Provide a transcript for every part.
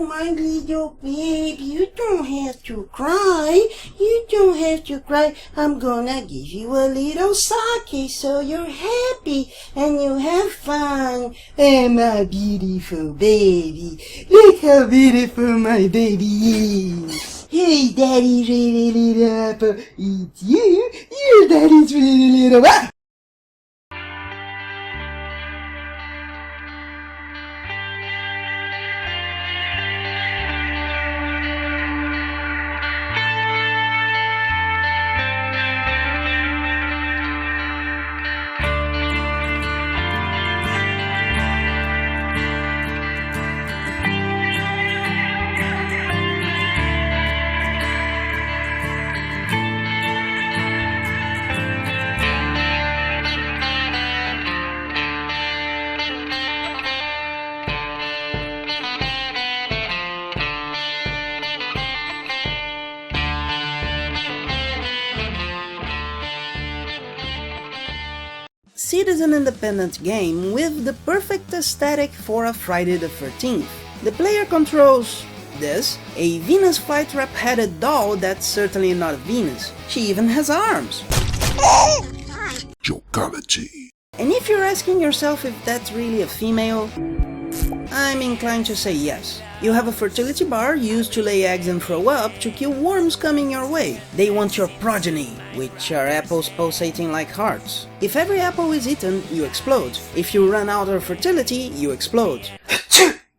my little baby, you don't have to cry. You don't have to cry. I'm gonna give you a little sake so you're happy and you have fun. Oh, my beautiful baby. Look how beautiful my baby is. Hey, Daddy's really little apple. It's you. You're Daddy's really little apple. Seed is an independent game with the perfect aesthetic for a Friday the 13th. The player controls this, a Venus flytrap-headed doll that's certainly not Venus. She even has arms. Jokology. And if you're asking yourself if that's really a female, I'm inclined to say yes. You have a fertility bar used to lay eggs and throw up to kill worms coming your way. They want your progeny, which are apples pulsating like hearts. If every apple is eaten, you explode. If you run out of fertility, you explode.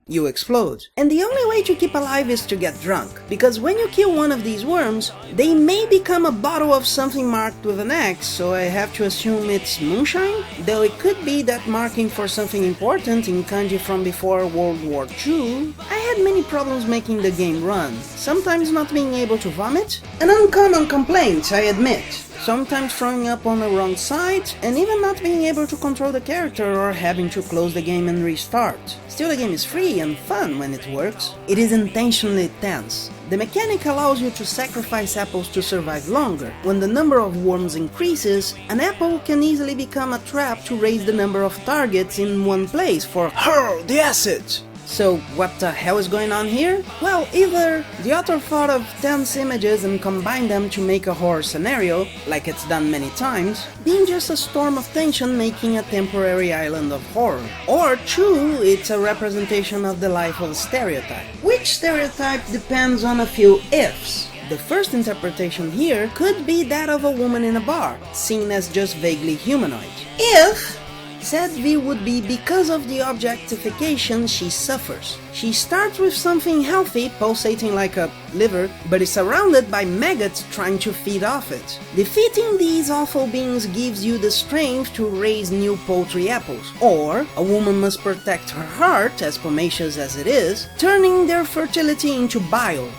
You explode. And the only way to keep alive is to get drunk, because when you kill one of these worms, they may become a bottle of something marked with an X, so I have to assume it's moonshine? Though it could be that marking for something important in kanji from before World War II. I had many problems making the game run, sometimes not being able to vomit, an uncommon complaint, I admit. Sometimes throwing up on the wrong side, and even not being able to control the character or having to close the game and restart. Still, the game is free and fun when it works. It is intentionally tense. The mechanic allows you to sacrifice apples to survive longer. When the number of worms increases, an apple can easily become a trap to raise the number of targets in one place for hurl the acid. So what the hell is going on here? Well, either the author thought of tense images and combined them to make a horror scenario, like it's done many times, being just a storm of tension making a temporary island of horror. Or two, it's a representation of the life of a stereotype. Which stereotype depends on a few ifs. The first interpretation here could be that of a woman in a bar, seen as just vaguely humanoid. If said view would be because of the objectification she suffers. She starts with something healthy, pulsating like a liver, but is surrounded by maggots trying to feed off it. Defeating these awful beings gives you the strength to raise new poultry apples. Or, a woman must protect her heart, as pomacious as it is, turning their fertility into bile.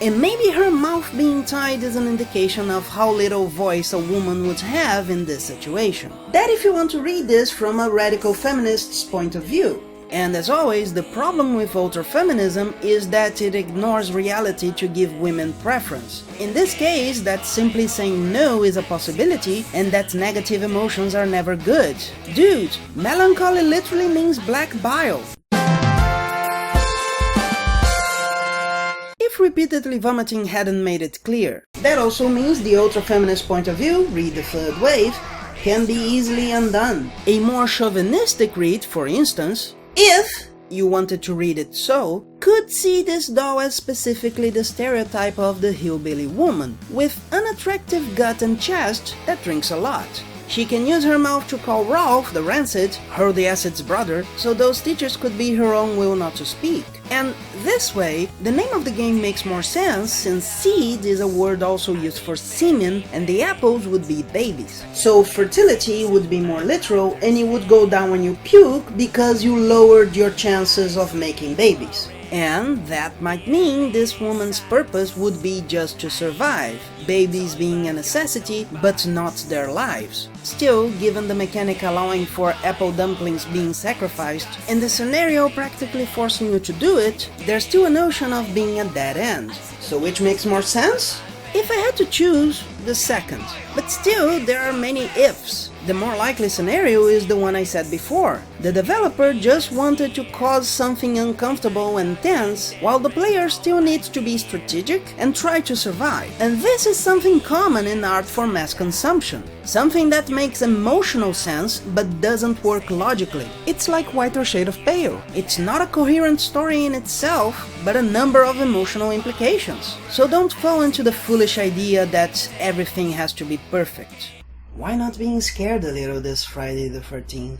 And maybe her mouth being tied is an indication of how little voice a woman would have in this situation. That if you want to read this from a radical feminist's point of view. And as always, the problem with ultra-feminism is that it ignores reality to give women preference. In this case, that simply saying no is a possibility and that negative emotions are never good. Dude, melancholy literally means black bile. If repeatedly vomiting hadn't made it clear. That also means the ultra-feminist point of view, read the third wave, can be easily undone. A more chauvinistic read, for instance, if you wanted to read it so, could see this doll as specifically the stereotype of the hillbilly woman, with unattractive gut and chest that drinks a lot. She can use her mouth to call Rolf, the rancid, her the acid's brother, so those teachers could be her own will not to speak. And this way, the name of the game makes more sense since seed is a word also used for semen and the apples would be babies. So fertility would be more literal and it would go down when you puke because you lowered your chances of making babies. And that might mean this woman's purpose would be just to survive, babies being a necessity, but not their lives. Still, given the mechanic allowing for apple dumplings being sacrificed, and the scenario practically forcing you to do it, there's still a notion of being a dead end. So which makes more sense? If I had to choose, the second. But still, there are many ifs. The more likely scenario is the one I said before. The developer just wanted to cause something uncomfortable and tense, while the player still needs to be strategic and try to survive. And this is something common in art for mass consumption. Something that makes emotional sense but doesn't work logically. It's like Whiter Shade of Pale. It's not a coherent story in itself, but a number of emotional implications. So don't fall into the foolish idea that everything has to be perfect. Why not being scared a little this Friday the 13th?